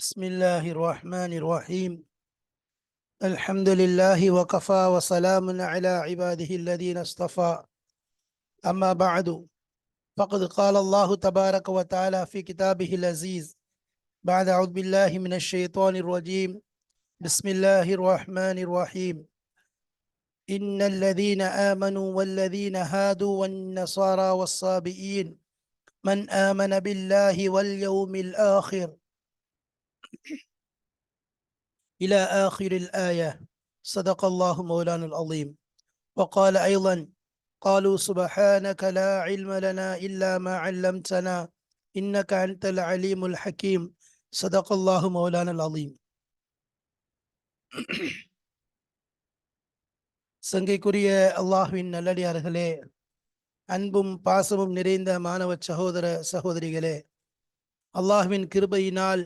بسم الله الرحمن الرحيم. الحمد لله وكفى وسلام على عباده الذين اصطفى. أما بعد، فقد قال الله تبارك وتعالى في كتابه العزيز بعد أعوذ بالله من الشيطان الرجيم. بسم الله الرحمن الرحيم. إن الذين آمنوا والذين هادوا والنصارى والصابئين من آمن بالله واليوم الآخر إلى آخر الآية. صدق الله مولانا العظيم. وقال أيضا: قالوا سبحانك لا علم لنا إلا ما علمتنا إنك أنت العليم الحكيم. صدق الله مولانا العظيم. சங்கைக்குரிய அல்லாஹ்வின் நல்லடியார்களே, அன்பும் பாசமும் நிறைந்த மாணவ சகோதர சகோதரிகளே, அல்லாஹ்வின் கிருபையினால்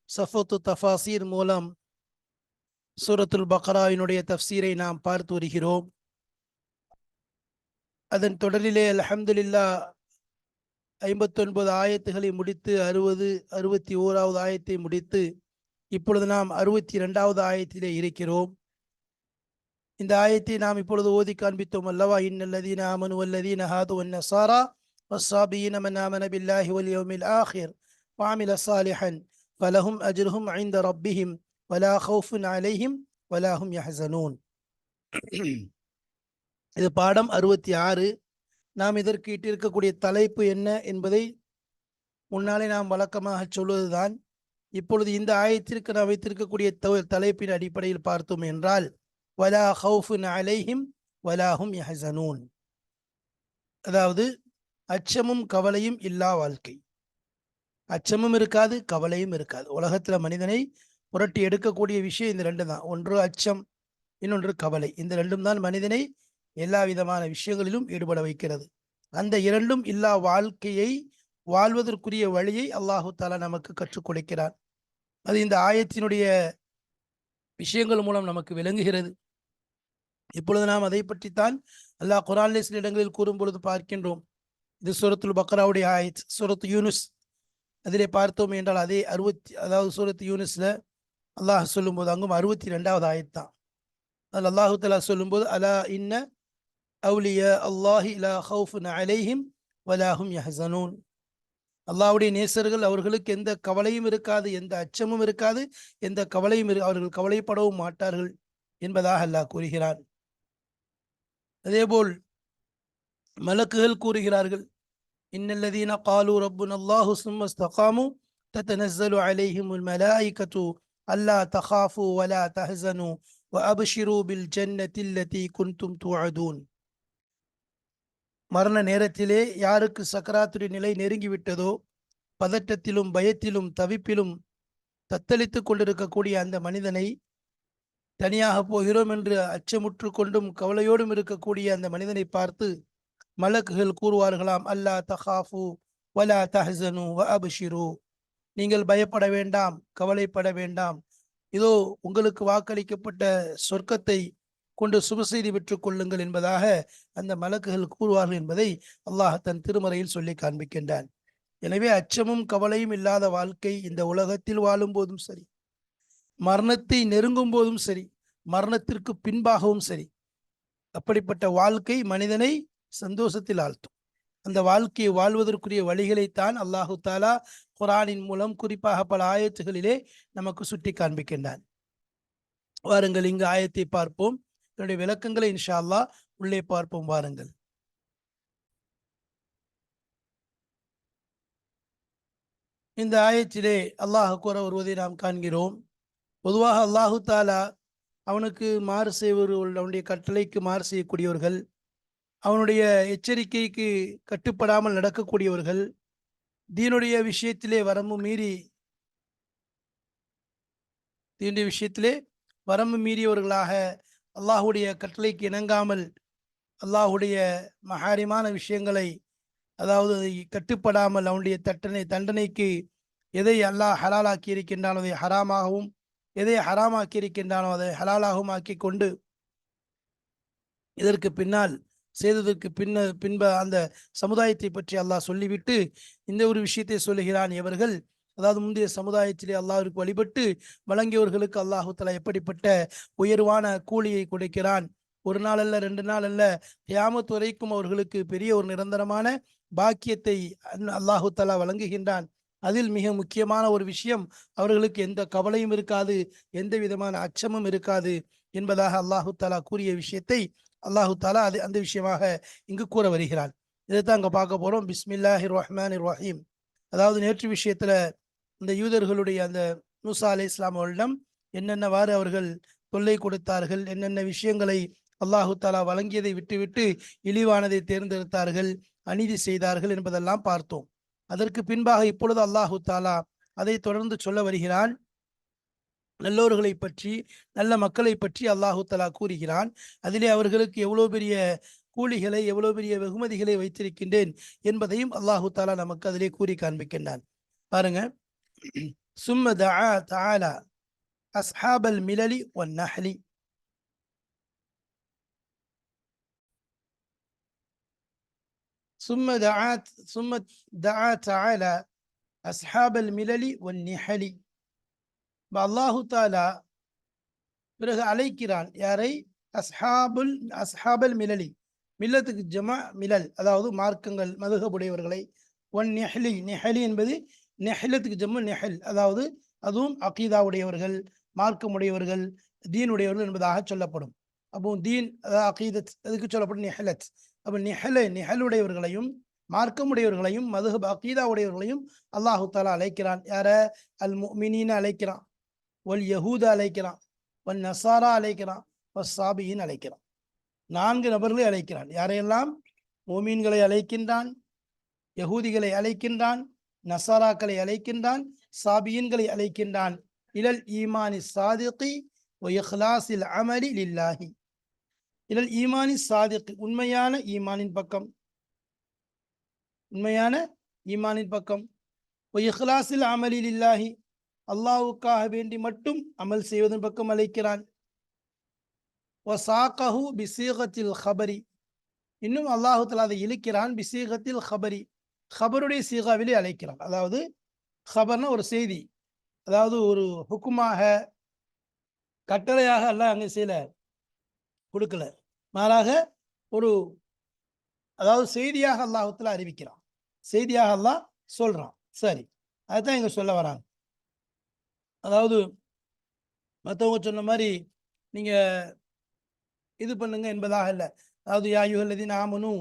சஃபத்து தஃபாசீர் மூலம் சூரத்துல் பக்ராவினுடைய தஃப்சீரை நாம் பார்த்து வருகிறோம். அதன் தொடரிலே அல்ஹம்துலில்லாஹ் 59 ஆயத்துகளை முடித்து 61வது ஆயத்தை முடித்து இப்பொழுது நாம் 62வது ஆயத்திலே இருக்கிறோம். இந்த ஆயத்தை நாம் இப்பொழுது ஓதி காண்பித்தோம் அல்லவா? இன்னல்லதீன ஆமனு வல்லதீன ஹாது வன்னஸாரா வஸ்ஸாபீன மன் ஆமன பில்லாஹி வல் யௌமில் ஆகிர் வஅமில ஸாலிஹன் ஃபலஹும் அஜ்ருஹும் இன்த ரப்பிஹிம் வலா ஹவுஃபுன் அலைஹிம் வலா ஹும் யஹ்ஸனூன். இது பாடம் 66. நாம் இதற்கு இட்டிருக்கக்கூடிய தலைப்பு என்ன என்பதை முன்னாலே நாம் வழக்கமாக சொல்வதுதான். இப்பொழுது இந்த ஆயத்திற்கு நாம் வைத்திருக்கக்கூடிய தலைப்பின் அடிப்படையில் பார்த்தோம் என்றால், வலா ஹவுஃபுன் அலைஹிம் வலா ஹும் யஹ்ஸனூன், அதாவது அச்சமும் கவலையும் இல்லா வாழ்க்கை. அச்சமும் இருக்காது, கவலையும் இருக்காது. உலகத்துல மனிதனை புரட்டி எடுக்கக்கூடிய விஷயம் இந்த ரெண்டு தான். ஒன்று அச்சம், இன்னொன்று கவலை. இந்த ரெண்டும் தான் மனிதனை எல்லா விதமான விஷயங்களிலும் ஈடுபட வைக்கிறது. அந்த இரண்டும் இல்லா வாழ்க்கையை வாழ்வதற்குரிய வழியை அல்லாஹு தாலா நமக்கு கற்றுக் கொடுக்கிறார். அது இந்த ஆயத்தினுடைய விஷயங்கள் மூலம் நமக்கு விளங்குகிறது. இப்பொழுது நாம் அதை பற்றித்தான் அல்லாஹ் குர்ஆனிலே சில இடங்களில் கூறும் பொழுது பார்க்கின்றோம். இது சூரத்துல் பக்ராவுடைய ஆயத். சூரத்து யூனுஸ் அதிலே பார்த்தோம் என்றால் அதே சூரத்து யூனுஸ்ல அல்லாஹ் சொல்லும்போது அங்கும் 62வது ஆயத் தான். அதில் அல்லாஹு தஆலா சொல்லும்போது, அலா இன்ன அவுலியா அல்லாஹி லா ஹவுஃபுன் அலைஹிம் வலா ஹும் யஹ்ஸனூன், அல்லாஹ்வுடைய நேசர்கள் அவர்களுக்கு எந்த கவலையும் இருக்காது, எந்த அச்சமும் இருக்காது, எந்த கவலையும் அவர்கள் கவலைப்படவும் மாட்டார்கள் என்பதாக அல்லாஹ் கூறுகிறான். அதேபோல் மலக்குகள் கூறுகிறார்கள், இன்னல்லதீன காலு ரப்புன அல்லாஹு சும்ம இஸ்தகாமு தத்தனஸ்ஸலு அலைஹிமுல் மலாயிகத்து அல்லா தகாஃபு வலா தஹ்ஸனு வஅப்ஷிரு பில் ஜன்னத்தி அல்லதி குன்தும் துஅதூன். மரண நேரத்திலே யாருக்கு சக்கராத்துடைய நிலை நெருங்கிவிட்டதோ, பதட்டத்திலும் பயத்திலும் தவிப்பிலும் தத்தளித்துக் கொண்டிருக்கக்கூடிய அந்த மனிதனை, தனியாக போகிறோம் என்று அச்சமுற்று கொண்டும் கவலையோடும் இருக்கக்கூடிய அந்த மனிதனை பார்த்து மலக்குகள் கூறுவார்களாம், அல்லா தகாஃபு வலா தஹ்ஸனு வஅப்ஷிரு, நீங்கள் பயப்பட வேண்டாம், கவலைப்பட வேண்டாம், இதோ உங்களுக்கு வாக்களிக்கப்பட்ட சொர்க்கத்தை கொண்டு சுபசெய்தி பெற்றுக் கொள்ளுங்கள் என்பதாக அந்த மலக்குகள் கூறுவார்கள் என்பதை அல்லாஹ் தன் திருமறையில் சொல்லி காண்பிக்கின்றான். எனவே அச்சமும் கவலையும் இல்லாத வாழ்க்கை இந்த உலகத்தில் வாழும் போதும் சரி, மரணத்தை நெருங்கும் போதும் சரி, மரணத்திற்கு பின்பாகவும் சரி, அப்படிப்பட்ட வாழ்க்கை மனிதனை சந்தோஷத்தில் ஆழ்த்தும். அந்த வாழ்க்கையை வாழ்வதற்குரிய வழிகளைத்தான் அல்லாஹு தாலா குர்ஆனின் மூலம் குறிப்பாக பல ஆயத்துகளிலே நமக்கு சுட்டி காண்பிக்கின்றான். வாருங்கள் இங்கு ஆயத்தை பார்ப்போம். இதனுடைய விளக்கங்களை இன்ஷா அல்லாஹ் உள்ளே பார்ப்போம். வாருங்கள். இந்த ஆயத்திலே அல்லாஹ் கூற வருவதை நாம் காண்கிறோம். பொதுவாக அல்லாஹு தாலா அவனுக்கு மாறு செய்வர்கள், அவனுடைய கட்டளைக்கு மாறு செய்யக்கூடியவர்கள், அவனுடைய எச்சரிக்கைக்கு கட்டுப்படாமல் நடக்கக்கூடியவர்கள், தீனுடைய விஷயத்திலே வரம்பு மீறியவர்களாக, அல்லாஹுடைய கட்டளைக்கு இணங்காமல் அல்லாஹுடைய மஹாரிமான விஷயங்களை, அதாவது கட்டுப்படாமல் அவனுடைய தண்டனைக்கு எதை அல்லாஹ் ஹலாலாக்கி இருக்கின்றானோ அதை ஹராமாகவும், எதை ஹராமாக்கி இருக்கின்றானோ அதை ஹலாலாகவும் ஆக்கி கொண்டு இதற்கு பின்னால் செய்ததற்கு பின்பு அந்த சமுதாயத்தை பற்றி அல்லாஹ் சொல்லிவிட்டு இந்த ஒரு விஷயத்தை சொல்லுகிறான். இவர்கள் அதாவது முந்தைய சமுதாயத்திலே அல்லாஹ்விற்கு வழிபட்டு வழங்கியவர்களுக்கு அல்லாஹு தஆலா எப்படிப்பட்ட உயர்வான கூலியை கொடுக்கிறான். ஒரு நாள் அல்ல, 2 நாள் அல்ல, கியாமத் வரைக்கும் அவர்களுக்கு பெரிய ஒரு நிரந்தரமான பாக்கியத்தை அல்லாஹு தஆலா வழங்குகின்றான். அதில் மிக முக்கியமான ஒரு விஷயம், அவர்களுக்கு எந்த கவலையும் இருக்காது, எந்த விதமான அச்சமும் இருக்காது என்பதாக அல்லாஹு தஆலா கூறிய விஷயத்தை அல்லாஹு தஆலா அந்த விஷயமாக இங்கு கூற வருகிறான். இதைத்தான் அங்க பார்க்க போறோம். பிஸ்மில்லாஹிர் ரஹ்மானிர் ரஹீம். அதாவது நேற்று விஷயத்துல இந்த யூதர்களுடைய அந்த மூசா அலைஹிஸ்ஸலாம் அவர்களிடம் என்னென்னவாறு அவர்கள் தொல்லை கொடுத்தார்கள், என்னென்ன விஷயங்களை அல்லாஹு தஆலா வழங்கியதை விட்டுவிட்டு இழிவானதை தேர்ந்தெடுத்தார்கள், அநீதி செய்தார்கள் என்பதெல்லாம் பார்த்தோம். அதற்கு பின்பாக இப்பொழுது அல்லாஹு தஆலா அதை தொடர்ந்து சொல்ல வருகிறான். நல்லோர்களை பற்றி, நல்ல மக்களை பற்றி அல்லாஹு தஆலா கூறுகிறான். அதிலே அவர்களுக்கு எவ்வளவு பெரிய கூலிகளை, எவ்வளவு பெரிய வெகுமதிகளை வைத்திருக்கின்றேன் என்பதையும் அல்லாஹு தஆலா நமக்கு அதிலே கூறி காண்பிக்கின்றான். பாருங்க. சும்ம தஆ தஆலா அஸ்ஹாபல் மிலலி வன் நஹ்லி. சும்ம தஆ தஆலா அஸ்ஹாபல் மிலலி வன் நிஹலி. அல்லாஹு தஆலா பிறகு அழைக்கிறான். யாரை? அஸ்ஹாபல் மிலலி. மில்லத்துக்கு ஜமா மிலல், அதாவது மார்க்கங்கள், மதுஹபுடையவர்களை. ஒன் நெஹ்லி, நெஹலி என்பது நெஹ்லத்துக்கு ஜம்மு நெஹல், அதாவது அதுவும் அகீதாவுடையவர்கள், மார்க்கமுடையவர்கள், தீனுடையவர்கள் என்பதாக சொல்லப்படும். அப்போ தீன், அதாவது அகீதத், அதுக்கு சொல்லப்படும் நெஹலத். அப்போ நெஹலுடையவர்களையும் மார்க்கமுடையவர்களையும் மதுஹப் அகீதா உடையவர்களையும் அல்லாஹு தஆலா அழைக்கிறான். யார? அல் முஃமினீன அழைக்கிறான், ஒல் யஹூத அழைக்கிறான், ஒன் நசாரா அழைக்கிறான், ஒஸ் சாபியின் அழைக்கிறான். 4 நபர்களை அழைக்கிறான். யாரையெல்லாம்? மோமீன்களை அழைக்கின்றான், யகூதிகளை அழைக்கின்றான், நசாராக்களை அழைக்கின்றான், சாபியன்களை அழைக்கின்றான். இலல் ஈமானி சாதிகி வ இஹ்லாஸில் அமலி லில்லாஹி. இலல் ஈமானி சாதிகி, உண்மையான ஈமானின் பக்கம், உண்மையான ஈமானின் பக்கம். வ இஹ்லாஸில் அமலி லில்லாஹி, அல்லாஹ்வுக்காக வேண்டி மட்டும் அமல் செய்வதன் பக்கம் அழைக்கிறான். வசாகஹு பிசீகத்தில் ஹபரி, இன்னும் அல்லாஹு தஆலா அதை இழுக்கிறான். பிசீகத்தில் ஹபரி, ஹபருடைய சீகாவிலே அழைக்கிறான். அதாவது ஹபர்னா ஒரு செய்தி, அதாவது ஒரு ஹுக்குமாக, கட்டளையாக அல்லாஹ் அங்கே செய்யல, கொடுக்கல. மாறாக ஒரு, அதாவது செய்தியாக அல்லாஹு தஆலா அறிவிக்கிறான், செய்தியாக அல்லாஹ் சொல்றான். சரி, அதுதான் இங்க சொல்ல வராங்க. அதாவது மற்றவங்க சொன்ன மாதிரி நீங்க இது பண்ணுங்க என்பதாக இல்லை. அதாவது யா அய்யுஹல்லதீன ஆமனூ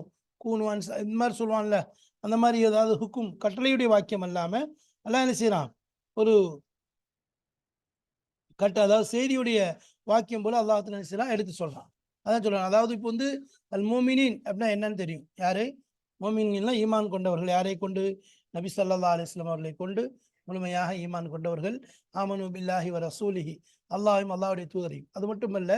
கூனு இந்த மாதிரி சொல்லுவான்ல, அந்த மாதிரி ஏதாவது ஹுக்கும், கட்டளையுடைய வாக்கியம் அல்லாம அல்லாஹ் என்ன செய்யறான்? ஒரு அதாவது செய்தியுடைய வாக்கியம் போல அல்லாஹ் என்ன செய்யறான்? எடுத்து சொல்றான். அதான் சொல்றான். அதாவது இப்போ வந்து அல் மோமினின் அப்படின்னா என்னன்னு தெரியும். யாரு? மோமின்கள்லாம் ஈமான் கொண்டவர்கள். யாரை கொண்டு? நபி ஸல்லல்லாஹு அலைஹி வஸல்லம் அவர்களை கொண்டு முழுமையாக ஈமான் கொண்டவர்கள். ஆமனு பில்லாஹி வ ரசூலிஹி, அல்லாஹும் அல்லாஹ்வுடைய தூதரையும். அது மட்டுமல்ல,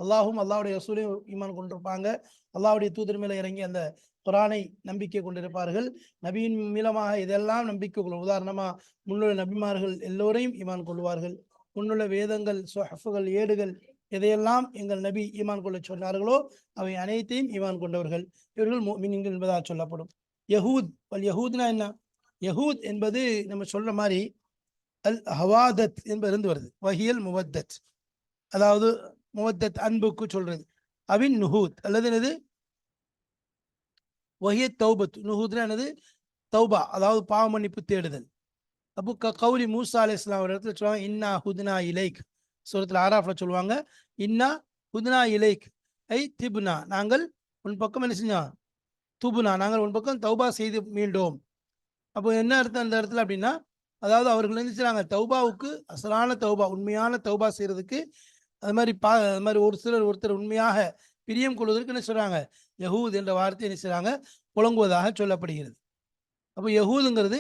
அல்லாஹும் அல்லாஹ்வுடைய ரசூலையும் ஈமான் கொண்டிருப்பாங்க. அல்லாஹ்வுடைய தூதர் மேலே இறங்கி அந்த குரானை நம்பிக்கை கொண்டிருப்பார்கள். நபியின் மூலமாக இதெல்லாம் நம்பிக்கை கொள்ளும். உதாரணமா முன்னுள்ள நபிமார்கள் எல்லோரையும் ஈமான் கொள்வார்கள். முன்னுள்ள வேதங்கள், சுஹஃபுகள், ஏடுகள் எதையெல்லாம் எங்கள் நபி ஈமான் கொள்ள சொன்னார்களோ அவை அனைத்தையும் ஈமான் கொண்டவர்கள். இவர்கள் முஃமினீன்கள் என்பதாக சொல்லப்படும். யஹூத், யஹூத்னா என்ன? யஹூத் என்பது நம்ம சொல்ற மாதிரி அல் ஹவாதத் என்பதிலிருந்து வருது. வஹியல் முவத்தத், அதாவது முவத்தத் அன்புக்கு சொல்றது. அவின் நுஹூத் அல்லது என்னது? வஹிய தௌபத். நுஹூத்னா என்னது? தௌபா, அதாவது பாவ மன்னிப்பு தேடுதல். அப்போ கௌலி மூசா அலைஹிஸ்ஸலாம் ஒரு இடத்துல சொல்லுவாங்க, இன்னா ஹுத்னா இலைக். சூரத்துல் ஆராஃப்ல சொல்லுவாங்க, இன்னா ஹுத்னா இலைக் ஐ திப்னா, நாங்கள் உன் பக்கம் என்ன செஞ்சோம்? துபுனா, நாங்கள் உன் பக்கம் தௌபா செய்து மீண்டோம். அப்போ என்ன அர்த்தம் அந்த இடத்துல அப்படின்னா, அதாவது அவர்கள் என்ன செய்றாங்க? தௌபாவுக்கு, அசலான தௌபா, உண்மையான தௌபா செய்யறதுக்கு, அது மாதிரி அது மாதிரி ஒருத்தர் உண்மையாக பிரியம் கொள்வதற்கு என்ன சொல்றாங்க? யஹூத் என்ற வார்த்தை என்ன செய்றாங்க? புழங்குவதாக சொல்லப்படுகிறது. அப்போ யஹூதுங்கிறது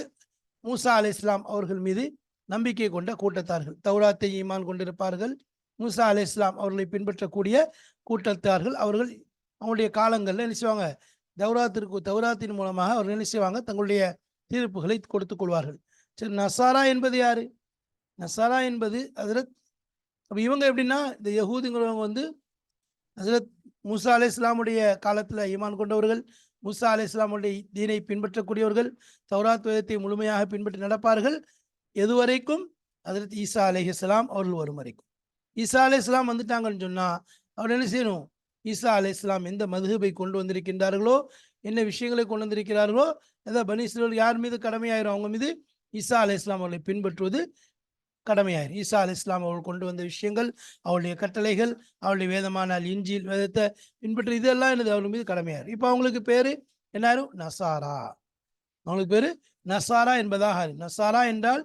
மூசா அலைஹிஸ்ஸலாம் அவர்கள் மீது நம்பிக்கை கொண்ட கூட்டத்தார்கள். தௌராத்தை ஈமான் கொண்டிருப்பார்கள். மூசா அலைஹிஸ்ஸலாம் அவர்களை பின்பற்றக்கூடிய கூட்டத்தார்கள். அவர்கள் அவங்களுடைய காலங்களில் என்ன செய்வாங்க? தௌராத்தின் மூலமாக அவர்கள் என்ன செய்வாங்க? தங்களுடைய தீர்ப்புகளை கொடுத்துக் கொள்வார்கள். சரி, நசாரா என்பது யாரு? நசாரா என்பது ஹஜ்ரத். அப்போ இவங்க எப்படின்னா, இந்த யஹூதுங்கிறவங்க வந்து ஹஜ்ரத் மூசா அலைஹிஸ்ஸலாமுடைய காலத்தில் ஈமான் கொண்டவர்கள், மூசா அலைஹிஸ்ஸலாமுடைய தீனை பின்பற்றக்கூடியவர்கள், தௌராத் வேதத்தை முழுமையாக பின்பற்றி நடப்பார்கள். எது வரைக்கும்? ஹஜ்ரத் ஈசா அலைஹிஸ்ஸலாம் அவர்கள் வரும் வரைக்கும். ஈசா அலைஹிஸ்ஸலாம் வந்துட்டாங்கன்னு சொன்னா அவர் என்ன செய்யணும்? ஈசா அலைஹிஸ்ஸலாம் எந்த மதுஹபை கொண்டு வந்திருக்கின்றார்களோ, என்ன விஷயங்களை கொண்டு வந்திருக்கிறார்களோ, ஏதோ பனி இஸ்ரவேல் யார் மீது கடமையாயிரும்? அவங்க மீது ஈசா அலைஹிஸ்ஸலாம் அவர்களை பின்பற்றுவது கடமையாயிரும். ஈசா அலைஹிஸ்ஸலாம் அவர்கள் கொண்டு வந்த விஷயங்கள், அவருடைய கட்டளைகள், அவருடைய வேதமான அல் இன்ஜீல் வேதத்தை பின்பற்று இதெல்லாம் என்னது அவர்கள் மீது கடமையாயிரும். இப்போ அவங்களுக்கு பேரு என்னாயிரும்? நசாரா. அவங்களுக்கு பேரு நசாரா என்பதாக. நசாரா என்றால்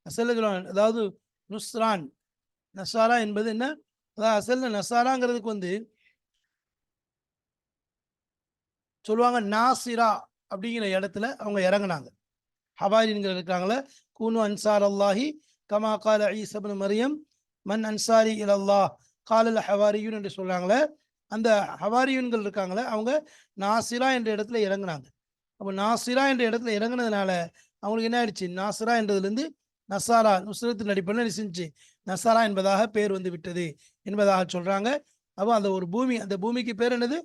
அசல்ல சொல்லுவாங்க, அதாவது நுஸ்ரான். நசாரா என்பது என்ன? அதாவது அசல்ல நசாராங்கிறதுக்கு வந்து சொல்லுவாங்க நாசிரா அப்படிங்கிற இடத்துல அவங்க இறங்குனாங்க. ஹவாரின்கள் இருக்காங்களே, கூனு அன்சார் அல்லாஹி கமா கால ஈசா இப்னு மரியம் மன் அன்சாரி இலல்லாஹ் காலல் ஹவாரியூன் என்று சொல்றாங்களே, அந்த ஹவாரியூன்கள் இருக்காங்களே அவங்க நாசிரா என்ற இடத்துல இறங்குனாங்க. அப்போ நாசிரா என்ற இடத்துல இறங்குனதுனால அவங்களுக்கு என்ன ஆயிடுச்சு? நாசிரா என்றதுலேருந்து நசாரா நுஸ்ரத்தின் அடிப்படையில் என்ன செஞ்சுச்சு? நசாரா என்பதாக பேர் வந்து விட்டது என்பதாக சொல்றாங்க. அப்போ அந்த ஒரு பூமி, அந்த பூமிக்கு பேர் என்னது?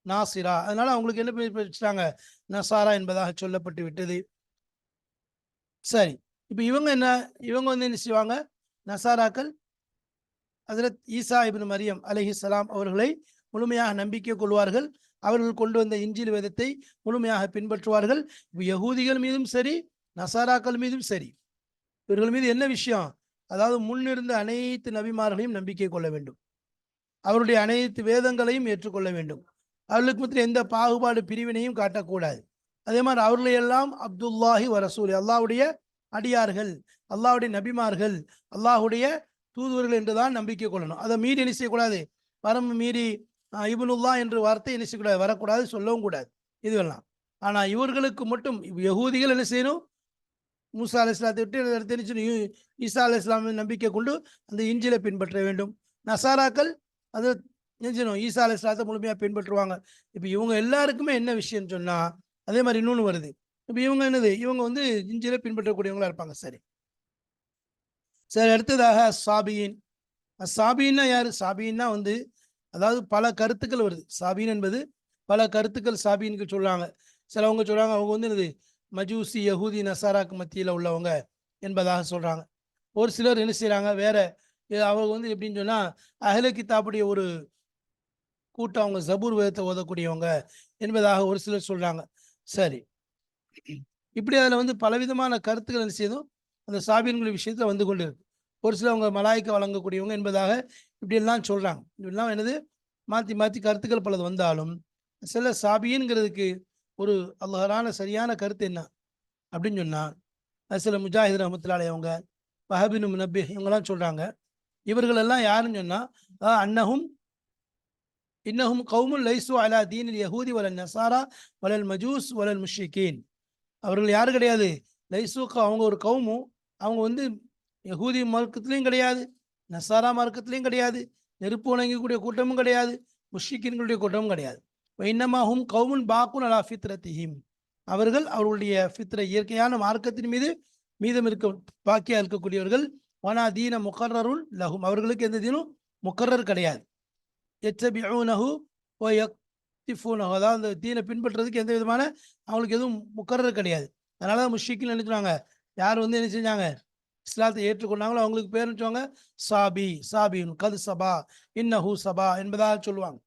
நாசிரா. அதனால அவங்களுக்கு என்ன பேர் வச்சுட்டாங்க? நசாரா என்பதாக சொல்லப்பட்டு விட்டது. சரி. இப்ப இவங்க என்ன? இவங்க வந்து என்ன செய்வாங்க? நசாராக்கள் ஹஜ்ரத் ஈசா இப்னு மரியம் அலைஹிஸ்ஸலாம் அவர்களை முழுமையாக நம்பிக்கை கொள்வார்கள். அவர்கள் கொண்டு வந்த இன்ஜீல் வேதத்தை முழுமையாக பின்பற்றுவார்கள். யகூதிகள் மீதும் சரி, நசாராக்கள் மீதும் சரி. இவர்கள் மீது என்ன விஷயம்? அதாவது முன்னிருந்த அனைத்து நபிமார்களையும் நம்பிக்கை கொள்ள வேண்டும். அவருடைய அனைத்து வேதங்களையும் ஏற்றுக்கொள்ள வேண்டும். அவர்களுக்கு மத்தியில் எந்த பாகுபாடு பிரிவினையும் காட்டக்கூடாது. அதே மாதிரி அவர்களை எல்லாம் அப்துல்லாஹி வ ரசூல், அல்லாஹ்வுடைய அடியார்கள், அல்லாஹ்வுடைய நபிமார்கள், அல்லாஹ்வுடைய தூதுவர்கள் என்றுதான் நம்பிக்கை கொள்ளணும். அதை மீறி என்ன செய்யக்கூடாது? வரம்பு மீறி இப்னுல்லா என்று வார்த்தை என்ன செய்யக்கூடாது? வரக்கூடாது, சொல்லவும் கூடாது. இதுவெல்லாம். ஆனா இவர்களுக்கு மட்டும் யகூதிகள் என்ன செய்யணும்? மூசா அலைஹிஸ்ஸலாத்தை விட்டு அடுத்து என்ன செய்யணும்? ஈசா அலைஹிஸ்ஸலாம் நம்பிக்கை கொண்டு அந்த இன்ஜிலை பின்பற்ற வேண்டும். நசாராக்கள் அது என்ன செய்யணும்? ஈசா அலைஹிஸ்ஸலாத்தை முழுமையா பின்பற்றுவாங்க. இப்ப இவங்க எல்லாருக்குமே என்ன விஷயம்னு சொன்னா, அதே மாதிரி இன்னொன்னு வருது. இப்ப இவங்க என்னது? இவங்க வந்து இன்ஜிலை பின்பற்றக்கூடியவங்களா இருப்பாங்க. சரி. சரி, அடுத்ததாக சாபியின். சாபின்னா யாரு? சாபின்னா வந்து அதாவது பல கருத்துக்கள் வருது. சாபின் என்பது பல கருத்துக்கள் சாபின்க்கு சொல்றாங்க. சிலவங்க சொல்றாங்க அவங்க வந்து என்னது? மஜூசி, யஹூதி, நசாராக்கு மத்தியில உள்ளவங்க என்பதாக சொல்றாங்க. ஒரு சிலர் என்ன செய்றாங்க? வேற அவங்க வந்து எப்படின்னு சொன்னா, அஹ்ல கித்தாபுடைய ஒரு கூட்டம், அவங்க ஜபூர் வேதத்தை ஓதக்கூடியவங்க என்பதாக ஒரு சிலர் சொல்றாங்க. சரி. இப்படி அதில் வந்து பலவிதமான கருத்துக்கள் என்ன செய்யுதும் அந்த சாபியன்கள் விஷயத்தில் வந்து கொண்டு இருக்கு. ஒரு சிலவங்க மலாய்க்க வழங்கக்கூடியவங்க என்பதாக இப்படியெல்லாம் சொல்றாங்க. இப்படிலாம் என்னது? மாற்றி மாற்றி கருத்துக்கள் பலது வந்தாலும் சில சாபியன்கிறதுக்கு ஒரு அல்லாஹ்வான சரியான கருத்து என்ன அப்படின்னு சொன்னா, அது சில முஜாஹித் ரஹ்மத்துல்லாஹி அவங்க, வஹபின் முனப்பிஹ் இவங்கெல்லாம் சொல்றாங்க. இவர்கள் எல்லாம் யாருன்னு சொன்னா, அன்னஹும் இன்னஹும் கௌமுன் லைஸு அலா தீனில் யஹூதி வலல் நசாரா வலல் மஜூஸ் வலல் முஷ்ரிகீன். அவர்கள் யாரும் கிடையாது. லைசூக் அவங்க ஒரு கவுமும், அவங்க வந்து யகூதி மார்க்கத்திலையும் கிடையாது, நசாரா மார்க்கத்திலையும் கிடையாது, நெருப்பு வணங்கக்கூடிய கூட்டமும் கிடையாது, முஷ்ரிக்கீன்களுடைய கூட்டமும் கிடையாது. இன்னமாஹும் கவுமுன் பாக்குன் அலா ஃபித்ரத்திஹிம். அவர்கள் அவர்களுடைய ஃபித்ர இயற்கையான மார்க்கத்தின் மீது மீதம் இருக்க பாக்கியா இருக்கக்கூடியவர்கள். வனா தீன முகர்ரருன் லஹும். அவர்களுக்கு எந்த தீனும் முகர்ரர் கிடையாது. எத்தபிஊனஹு வ யக்திஃபூனஹு. அதாவது அந்த தீனை பின்பற்றுறதுக்கு எந்த விதமான அவங்களுக்கு எதுவும் முகர்ரர் கிடையாது. அதனால தான் முஷ்ரிக்கீன் நினைச்சுவாங்க, யார் வந்து என்ன செஞ்சாங்க? இஸ்லாத்தை ஏற்றுக்கொண்டாங்களோ அவங்களுக்கு பேர் வச்சுவாங்க சாபி, சாபின் கது சபா, இன்னஹு சபா என்பதாக சொல்லுவாங்க.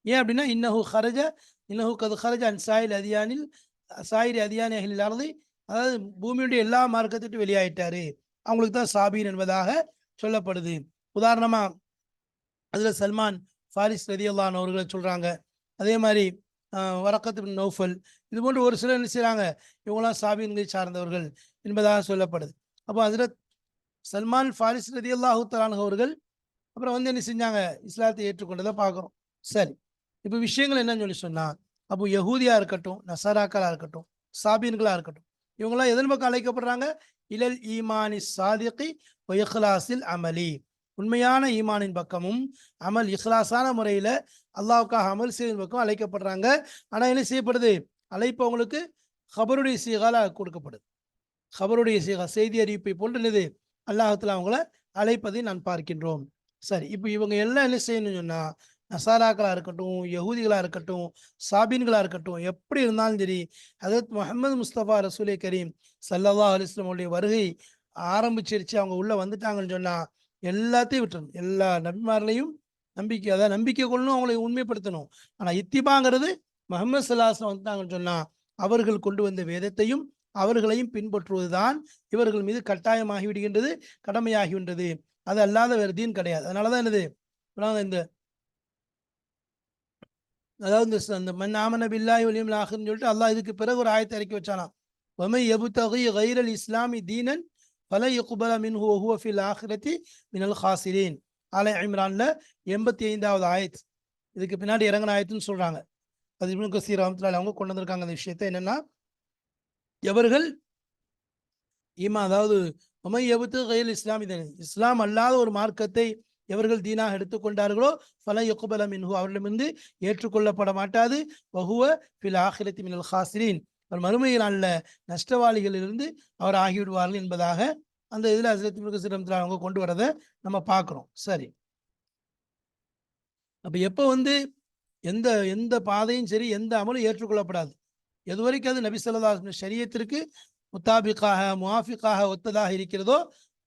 ஏன் அப்படின்னா, இன்னஹு கது ஹரஜ அன் சாயில் அதியானில் சாயிரி அதியானி அஹ்லில் அர்தி. அதாவது பூமியுடைய எல்லா மார்க்கத்திட்டு வெளியாயிட்டாரு, அவங்களுக்கு தான் சாபின் என்பதாக சொல்லப்படுது. உதாரணமா அதுல சல்மான் ஃபாரிஸ் ரலியல்லாஹு அன்ஹு அவர்களை சொல்றாங்க. அதே மாதிரி வரக்கத் பின் நௌஃபல், இது போன்று ஒரு சிலர் என்ன செய்றாங்க? இவங்களாம் சாபியன்களை சார்ந்தவர்கள் என்பதாக சொல்லப்படுது. அப்போ ஹஜ்ரத் சல்மான் ஃபாரிஸ் ரலியல்லாஹு தஆலா அன்ஹு அவர்கள் அப்புறம் வந்து என்ன செஞ்சாங்க? இஸ்லாத்தை ஏற்றுக்கொண்டதை பார்க்குறோம். சரி. இப்போ விஷயங்கள் என்னன்னு சொல்லி சொன்னா, அப்போ யஹூதியா இருக்கட்டும், நசாராக்களா இருக்கட்டும், சாபியன்களா இருக்கட்டும், இவங்கெல்லாம் எதன் பக்கம் அழைக்கப்படுறாங்க? இலல் ஈமானி சாதிகி வ இஹ்லாஸில் அமலி. உண்மையான ஈமானின் பக்கமும் அமல் இஹ்லாஸான முறையில் அல்லாஹ்வுக்காக அமல் செய்வதன் பக்கம் அழைக்கப்படுறாங்க. ஆனால் என்ன செய்யப்படுது? அழைப்பு அவங்களுக்கு ஹபருடைய சீகால கொடுக்கப்படுது. ஹபருடைய சீகா செய்தி அறிவிப்பை போன்று என்னது? அல்லாஹ்வுத்தாலா அவங்கள அழைப்பதை நான் பார்க்கின்றோம். சரி. இப்போ இவங்க எல்லாம் என்ன செய்யணும்னு சொன்னா, நசாராக்களா இருக்கட்டும், யகூதிகளா இருக்கட்டும், சாபீன்களா இருக்கட்டும், எப்படி இருந்தாலும் சரி, ஹஜரத் முஹம்மது முஸ்தபா ரசூலே கரீம் ஸல்லல்லாஹு அலைஹி வஸல்லம் உடைய வருகை ஆரம்பிச்சிருச்சு, அவங்க உள்ள வந்துட்டாங்கன்னு சொன்னா எல்லாத்தையும் விட்டுறணும். எல்லா நபிமார்களையும் நம்பிக்கை, அதாவது நம்பிக்கை கொள்ளணும், அவங்களை உண்மைப்படுத்தணும். ஆனா இத்திபாங்கிறது முஹம்மது ஸல்லல்லாஹு அலைஹி வஸல்லம் வந்துட்டாங்கன்னு சொன்னா அவர்கள் கொண்டு வந்த வேதத்தையும் அவர்களையும் பின்பற்றுவதுதான் இவர்கள் மீது கட்டாயமாகி விடுகின்றது, கடமையாகின்றது. அது அல்லாத வேறு தீன் கிடையாது. அதனாலதான் என்னது இந்த அதாவது இந்த மன் ஆமன பில்லாஹி வல் யௌமில் ஆகிர்னு சொல்லிட்டு அல்லாஹ் இதுக்கு பிறகு ஒரு ஆயத்தை இறக்கி வச்சானாம். வமை யப்தகி கைரல் இஸ்லாமி தீனன் ஃபல யுக்பல மின்ஹு வஹுவ ஃபில் ஆகிரத்தி மினல் காசிரீன். ஆல இம்ரான்ல 85வது ஆயத். இதுக்கு பின்னாடி இறங்கின ஆயத்துன்னு சொல்றாங்க. அது இப்னு கஸீர் ரஹ்மத்துல்லாஹி அவங்க கொண்டு வந்திருக்காங்க அந்த விஷயத்தை. என்னன்னா, எவர்கள் அதாவது வமை யப்தகி கைரல் இஸ்லாமி தீனன், இஸ்லாம் அல்லாத ஒரு மார்க்கத்தை எவர்கள் தீனாக எடுத்துக்கொண்டார்களோ ஃபல யுக்பல மின்ஹு, அவர்களிடமிருந்து ஏற்றுக்கொள்ளப்பட மாட்டாது. வஹுவ ஃபில் ஆகிரத்தி மினல் காசிரீன், அவர் மறுமையில் அல்ல நஷ்டவாளிகளிலிருந்து அவர் ஆகிவிடுவார்கள் என்பதாக அந்த இதில் ஹஸரத் இப்னு கஸீர் ரஹ்மத்துல்லாஹி அவங்க கொண்டு வரதை நம்ம பார்க்குறோம். சரி, அப்போ எப்போ எந்த எந்த பாதையும் சரி, எந்த அமலும் ஏற்றுக்கொள்ளப்படாது எது வரைக்கும் அது நபி ஸல்லல்லாஹு அலைஹி வஸல்லம் ஷரியத்திற்கு முத்தாபிக்காக முவாஃபிக்காக ஒத்ததாக இருக்கிறதோ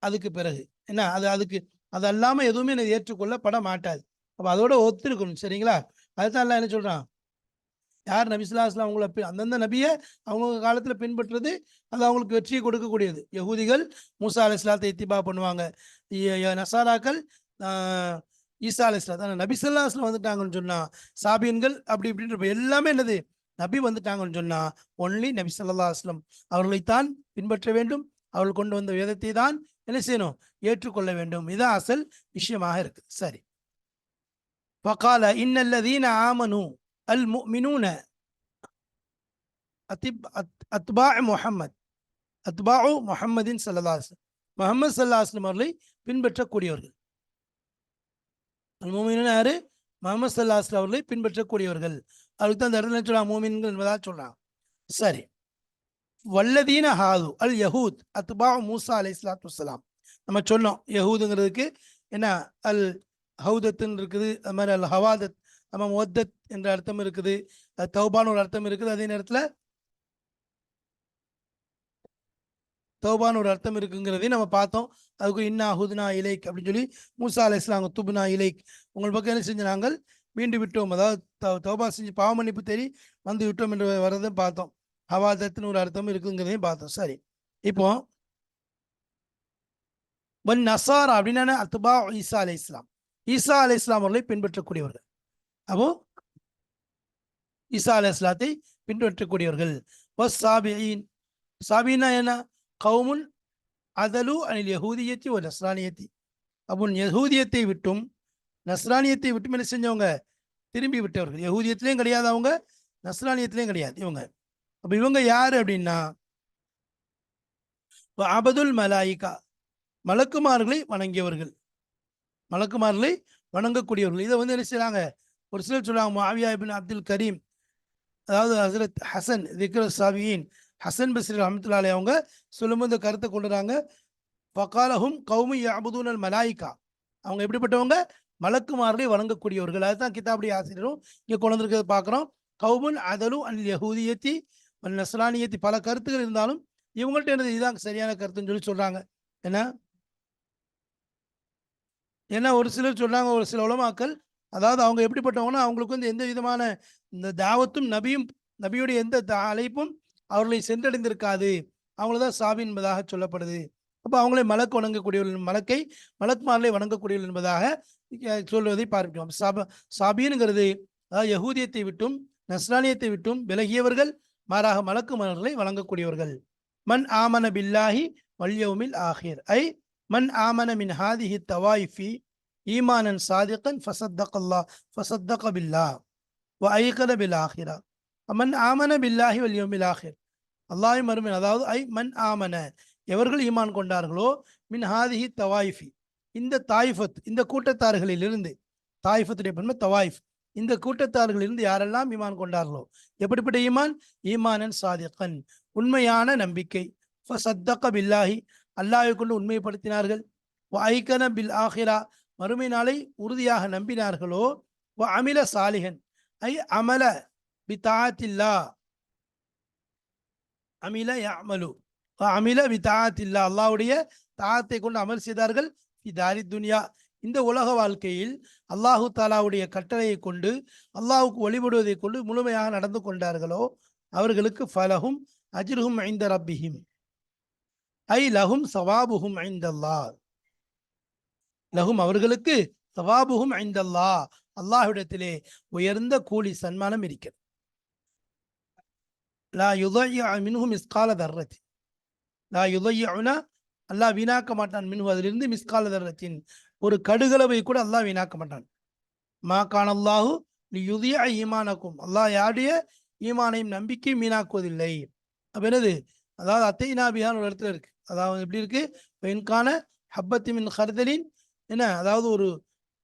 அதுக்கு பிறகு என்ன, அதுக்கு அது அல்லாமல் எதுவுமே ஏற்றுக்கொள்ளப்பட மாட்டாது. அப்போ அதோட ஒத்துருக்கணும். சரிங்களா? அதுதான் எல்லாம் என்ன சொல்றான், யார் நபி ஸல்லல்லாஹு அலைஹி வஸல்லம் அவங்கள அந்தந்த நபியை அவங்க காலத்தில் பின்பற்றுறது அது அவங்களுக்கு வெற்றியை கொடுக்கக்கூடியது. யகூதிகள் மூசா அலைஹிஸ்ஸலாத்தை இத்திபா பண்ணுவாங்க, நசாராக்கள் ஈசா அலைஹிஸ்ஸலாம். நபி ஸல்லல்லாஹு அலைஹி வஸல்லம் வந்துட்டாங்கன்னு சொன்னா சாபியன்கள் அப்படி இப்படின்ற எல்லாமே என்னது, நபி வந்துட்டாங்கன்னு சொன்னா ஒன்லி நபி ஸல்லல்லாஹு அலைஹி வஸல்லம் அவர்களைத்தான் பின்பற்ற வேண்டும். அவர்கள் கொண்டு வந்த வேதத்தை தான் என்ன செய்யணும், ஏற்றுக்கொள்ள வேண்டும். இதுதான் அசல் விஷயமாக இருக்கு. சரி, ஃபகால இன்னல்லதீன ஆமனு அல் முஃமினூன அத்பாஉ முஹம்மத், அத்பாஉ முஹம்மதின் ஸல்லல்லாஹு அலைஹி வஸல்லம், முஹம்மது ஸல்லல்லாஹு அலைஹி வஸல்லம் அவர்களை பின்பற்றக்கூடியவர்கள். அல் முஃமினூன யாரு, முஹம்மது ஸல்லல்லாஹு அலைஹி வஸல்லம் அவர்களை பின்பற்றக்கூடியவர்கள். அதுக்கு தான் அந்த இடத்துல சொல்றாங்க மூமின்கள் என்பதாக சொல்றாங்க. சரி, வல்லதீன ஹாது அல் யஹூத் அத்பாஉ மூசா அலைஹிஸ்ஸலாத்து வஸ்ஸலாம். நம்ம சொன்னோம் யஹூதுங்கிறதுக்கு என்ன அல் ஹவுதத்துன்னு இருக்குது, அது மாதிரி அல் ஹவாதத், நம்ம முவத்தத் என்ற அர்த்தம் இருக்குது, தௌபான்னு ஒரு அர்த்தம் இருக்குது, அதே நேரத்தில் தௌபான்னு ஒரு அர்த்தம் இருக்குங்கிறதையும் நம்ம பார்த்தோம். அதுக்கு இன்னா ஹுதுனா இலைக் அப்படின்னு சொல்லி மூசா அலைஹிஸ்ஸலாம் துப்னா இலைக், உங்கள் பக்கம் என்ன செஞ்சு நாங்கள் மீண்டு விட்டோம், அதாவது தௌபா செஞ்சு பாவ மன்னிப்பு தேடி வந்து விட்டோம் என்று வரதையும் பார்த்தோம். ஹவாதத்துன்னு ஒரு அர்த்தம் இருக்குங்கிறதையும் பார்த்தோம். சரி, இப்போ வன் நசாரா அப்படின்னா அத்பா ஈசா அலைஹிஸ்ஸலாம், ஈசா அலைஹிஸ்ஸலாம் அவர்களை பின்பற்றக்கூடியவர்கள். அப்போ ஈசா அலைஹிஸ்ஸலாத்தை பின்பற்றக்கூடியவர்கள். வஸ் சாபியின், சாபினா என்ன, கவுமுன் அதலு அனில் யஹூதியத்தி ஒரு நஸ்ரானியத்தி. அப்போ யஹூதியத்தை விட்டும் நஸ்ரானியத்தை விட்டும் என்ன செஞ்சவங்க, திரும்பி விட்டவர்கள். யஹூதியத்திலையும் கிடையாது அவங்க, நஸ்ரானியத்திலையும் கிடையாது இவங்க. அப்போ இவங்க யாரு அப்படின்னா அபதுல் மலாயிகா, மலக்குமார்களை வணங்கியவர்கள், மலக்குமார்களை வணங்கக்கூடியவர்கள். இதை என்ன செய்றாங்க, ஒரு சிலர் சொல்றாங்க முஆவியா இப்னு அப்துல் கரீம், அதாவது ஹஸரத் ஹசன் திக்ர் சாபியின் ஹசன் பஸ்ரி ரஹ்மத்துல்லாஹி அலைஹி அவங்க சொல்லும்போது இந்த கருத்தை கொண்டுறாங்க. ஃபகாலஹும் கௌமி யஅபுதூனல் மலாயிகா, அவங்க எப்படிப்பட்டவங்க, மலக்குமார்களை வணங்கக்கூடியவர்கள். அதுதான் கிதாபுடைய ஆசிரியரும் இங்கே கொண்டு வந்திருக்கிறத பார்க்குறோம். கௌமுன் அதலு அனில் யஹூதியத்தி வன் நஸ்ரானியத்தி, பல கருத்துக்கள் இருந்தாலும் இவங்கள்ட்ட என்னது இதுதான் சரியான கருத்துன்னு சொல்லி சொல்றாங்க. ஏன்னா ஒரு சிலர் சொல்றாங்க, ஒரு சில உலமாக்கள், அதாவது அவங்க எப்படிப்பட்டவங்கன்னா அவங்களுக்கு எந்த விதமான இந்த தாவத்தும் நபியுடைய எந்த அழைப்பும் அவர்களை சென்றடைந்திருக்காது, அவங்களதான் சாபி என்பதாக சொல்லப்படுது. அப்போ அவங்களை மலக்கு வணங்கக்கூடியவர்கள், மலக்குமார்களை வணங்கக்கூடியவர்கள் என்பதாக சொல்வதை பார்க்கிறோம். சாபின்ங்கிறது அதாவது யஹூதியத்தை விட்டும் நஸ்ரானியத்தை விட்டும் விலகியவர்கள், மாறாக மலக்குமார்களை வணங்கக்கூடியவர்கள். மன் ஆமன பில்லாஹி வல் யௌமில் ஆஹிர், ஐ மன் ஆமன மின் ஹாதிஹி தவாயிஃபி ஈமானன் சாதிகன் ஃபசத்தக பில்லாஹ் வ ஐகன பில் ஆஹிரா. மன் ஆமன பில்லாஹி வல் யௌமில் ஆஹிர், அல்லாஹ் மறுமையின், அதாவது ஐ மன் ஆமன, எவர்கள் ஈமான் கொண்டார்களோ, மின் ஹாதிஹி தவாயிஃபி, இந்த தாயிஃபத், இந்த கூட்டத்தார்களிலிருந்து, தாயிஃபத்துடைய பன்மை தவாயிஃப், இந்த கூட்டத்தார்களிலிருந்து யாரெல்லாம் ஈமான் கொண்டார்களோ, எப்படிப்பட்ட ஈமான், ஈமானன் சாதிகன், உண்மையான நம்பிக்கை, ஃபசத்தக பில்லாஹி, அல்லாஹ்வை கொண்டு உண்மைப்படுத்தினார்கள், வ ஐகன பில் ஆஹிரா, மறுமை நாளை உறுதியாக நம்பினார்களோ, வ அமில சாலிஹன், ஐ அமல பி தாஅத்தில்லாஹ், அமில யஅமலு, அமில வி தாத்தில்லா, அல்லாஹ்வுடைய தாத்தை கொண்டு அமல் செய்தார்கள். இதாரி துனியா, இந்த உலக வாழ்க்கையில் அல்லாஹு தாலாவுடைய கட்டளையை கொண்டு அல்லாஹுக்கு வழிபடுவதை கொண்டு முழுமையாக நடந்து கொண்டார்களோ அவர்களுக்கு ஃபலஹும் அஜ்ருஹும் ஐந்த ரப்பிஹிம், ஐ லஹும் சவாபுஹும் ஐந்தல்லாஹ், லஹும் அவர்களுக்கு சவாபுஹும் ஐந்தல்லாஹ், அல்லாஹ்விடத்திலே உயர்ந்த கூலி சன்மானம் இருக்கிறது. லா யுதய்ய மின்ஹு மிஸ்கால தர்ரத்தி, லா யுதய்யனா, அல்லாஹ் வீணாக்க மாட்டான், மின்ஹு அதிலிருந்து மிஸ்கால தர்ரத்தின் ஒரு கடுகளவை கூட அல்லாஹ் வீணாக்க மாட்டான். மா கான் அல்லாஹு யுதிய ஈமானக்கும், அல்லாஹ் யாருடைய ஈமானையும் நம்பிக்கையும் வீணாக்குவதில்லை. அப்ப என்னது, அதாவது அத்தை நாபிகான் ஒரு இடத்துல இருக்கு, அதாவது எப்படி இருக்கு, பெண்கான ஹப்பத்திமின் ஹர்தலின், என்ன அதாவது ஒரு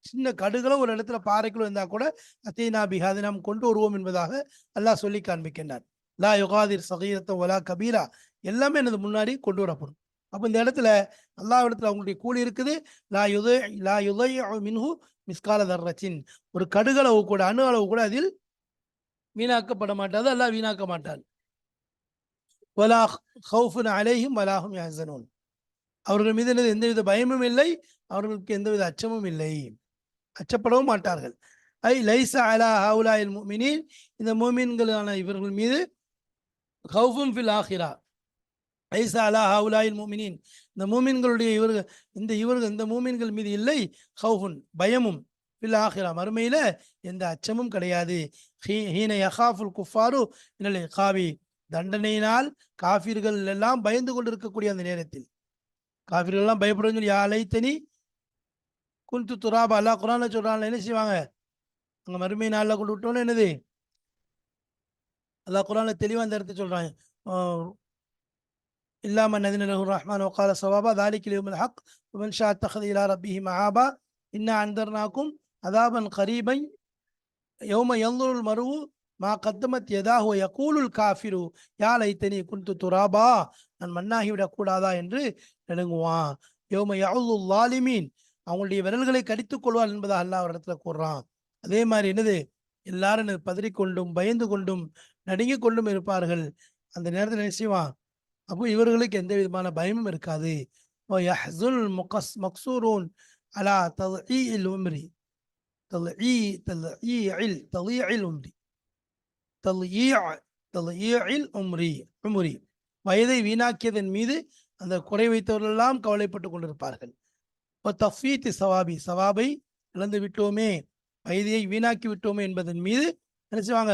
சின்ன கடுகளோ ஒரு இடத்துல பாறைக்குள்ள இருந்தா கூட அத்தை நாபிகா அதை நாம் கொண்டு வருவோம் என்பதாக அல்லாஹ் சொல்லி காண்பிக்கின்றார். லா யுகாதிர் சகீரத்தம் வலா கபீரா, எல்லாமே எனது முன்னாடி கொண்டு வரப்படும். அப்போ இந்த இடத்துல அல்லாஹ் இடத்துல அவங்களுடைய கூலி இருக்குது. லா யுதை மின்ஹு மிஸ்கால தர்ரத்தின், ஒரு கடுகளவு கூட அணு அளவு கூட அதில் வீணாக்கப்பட மாட்டாது, அல்லாஹ் வீணாக்க மாட்டான். வலா ஹவுஃபுன் அலைஹிம் வலாஹும் யஹ்சனூன், அவர்கள் மீது எந்தவித பயமும் இல்லை, அவர்களுக்கு எந்தவித அச்சமும் இல்லை, அச்சப்படவும் மாட்டார்கள். ஐ லைஸ அலா ஹவுலாயில் முஃமினீன், இந்த முஃமின்களான இவர்கள் மீது ஹவுஃபும் ஃபில் ஆஹிரா, லைஸ அலா ஹவுலாயில் முஃமினீன், இந்த மூமின்களுடைய இந்த மூமின்கள் மீது இல்லை ஹவுஃபுன் பயமும், ஃபில் ஆஹிரா மறுமையில எந்த அச்சமும் கிடையாது. ஹீன யகாஃபுல் குஃபாரு மினல் இகாபி, தண்டனையினால் காஃபிர்கள் எல்லாம் பயந்து கொண்டிருக்கக்கூடிய அந்த நேரத்தில், காஃபிர்கள் எல்லாம் பயப்படுன்னு சொல்லி யா லைத்தனி குன்து துராபா, அல்லாஹ் குர்ஆன்ல சொல்றாங்க, என்ன செய்வாங்க அங்க மறுமை நாளில் கொண்டு விட்டோன்னு என்னது, அல்லாஹ் குர்ஆன்ல தெளிவா அந்த இடத்த சொல்றாங்க, இல்லாம நதின லஹு ரஹ்மான் வகால சவாபா தாலிகல் யௌமுல் ஹக் வமன் ஷா அத்தஹத இலா ரப்பிஹி மஆபா இன்னா அன்தர்னாக்கும் அதாபன் கரீபன் யௌம யன்துருல் மர்உ மா கத்தமத் யதாஹு யகூலுல் காஃபிரு யா லைத்தனி குன்து துராபா, நான் மண்ணாகிவிடக் கூடாதா என்று நடுங்குவான். யௌம யஅுதுல் ஸாலிமீன், அவங்களுடைய விரல்களை கடித்துக் கொள்வார் என்பதை அல்லாஹ் ஒரு இடத்துல கூறுறான். அதே மாதிரி என்னது, எல்லாரும் பதறிக்கொண்டும் பயந்து கொண்டும் நடுங்கிக் கொண்டும் இருப்பார்கள். அந்த நேரத்தில் என்ன செய்வான், அப்போ இவர்களுக்கு எந்த விதமான பயமும் இருக்காது. மக்சூரூன் அலா தல்ஈஇல் உம்ரி, தல்ஈஇல் உம்ரி, தல்ஈஇல் உம்ரி, வயதை வீணாக்கியதன் மீது அந்த குறை வைத்தவர்கள் எல்லாம் கவலைப்பட்டு கொண்டிருப்பார்கள். தஃபீத் சவாபி, சவாபை இழந்து விட்டோமே, வயதியை வீணாக்கி விட்டோமே என்பதன் மீது என்ன செய்வாங்க,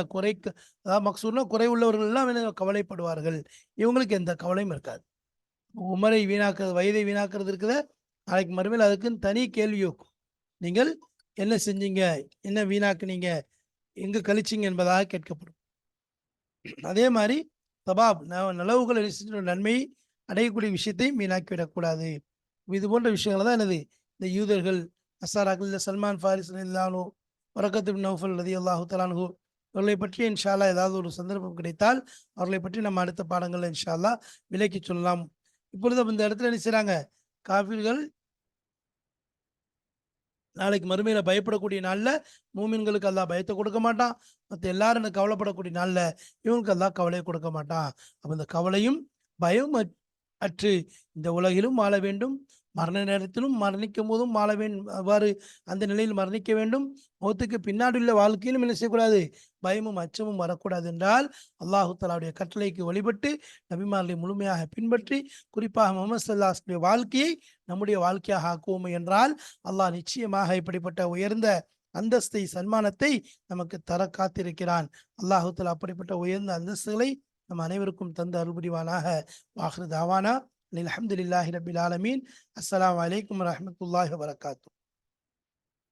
அதாவது மக்சூர்னா குறை உள்ளவர்கள் எல்லாம் என்ன கவலைப்படுவார்கள். இவங்களுக்கு எந்த கவலையும் இருக்காது. உமரை வீணாக்குறது, வயதை வீணாக்குறது இருக்குத, நாளைக்கு மறுமையில் அதுக்குன்னு தனி கேள்வி இருக்கும். நீங்கள் என்ன செஞ்சீங்க, என்ன வீணாக்குனீங்க, எங்க கழிச்சிங்க என்பதாக கேட்கப்படும். அதே மாதிரி சபாப், நலவுகள் நன்மை அடையக்கூடிய விஷயத்தையும் வீணாக்கிவிடக்கூடாது. இது போன்ற விஷயங்கள் தான் என்னது, இந்த யூதர்கள் அசாராக்கள், இந்த சல்மான் ஃபாரிஸ் ரலியல்லாஹு, வரக்கத் பின் நௌஃபல் ரலியல்லாஹு தஆலா அன்ஹு, அவர்களை பற்றி இன்ஷா அல்லாஹ் ஏதாவது ஒரு சந்தர்ப்பம் கிடைத்தால் அவர்களை பற்றி நம்ம அடுத்த பாடங்களில் இன்ஷா அல்லாஹ் விலக்கி சொல்லலாம். இப்பொழுது இந்த இடத்துல என்ன செய்றாங்க, காஃபிர்கள் நாளைக்கு மறுமையில பயப்படக்கூடிய நாள்ல மூமின்களுக்கு அல்லாஹ் பயத்தை கொடுக்க மாட்டான், மற்ற எல்லாரும் கவலைப்படக்கூடிய நாள்ல இவங்களுக்கு அல்லாஹ் கவலையை கொடுக்க மாட்டான். அப்ப இந்த கவலையும் பயம் அற்று இந்த உலகிலும் வாழ வேண்டும், மரண நேரத்திலும் மரணிக்கும் போதும் வாழ வேண்டும், அவ்வாறு அந்த நிலையில் மரணிக்க வேண்டும். மௌத்துக்கு பின்னாடி உள்ள வாழ்க்கையிலும் என்ன செய்யக்கூடாது, பயமும் அச்சமும் வரக்கூடாது என்றால் அல்லாஹு தஆலாவுடைய கட்டளைக்கு வழிபட்டு நபிமார்களை முழுமையாக பின்பற்றி குறிப்பாக முஹம்மது ஸல்லல்லாஹு அலைஹி வஸல்லம் வாழ்க்கையை நம்முடைய வாழ்க்கையாக ஆக்குவோம் என்றால் அல்லாஹ் நிச்சயமாக இப்படிப்பட்ட உயர்ந்த அந்தஸ்தை சன்மானத்தை நமக்கு தர காத்திருக்கிறான். அல்லாஹு தஆலா அப்படிப்பட்ட உயர்ந்த அந்தஸ்துகளை நம் அனைவருக்கும் தந்து அருள்புரிவானாக. வாஹிரு தாவானா அல்ஹம்துலில்லாஹி ரப்பில் ஆலமீன். அஸ்ஸலாமு அலைக்கும் வரஹ்மத்துல்லாஹி வபரகாத்துஹு.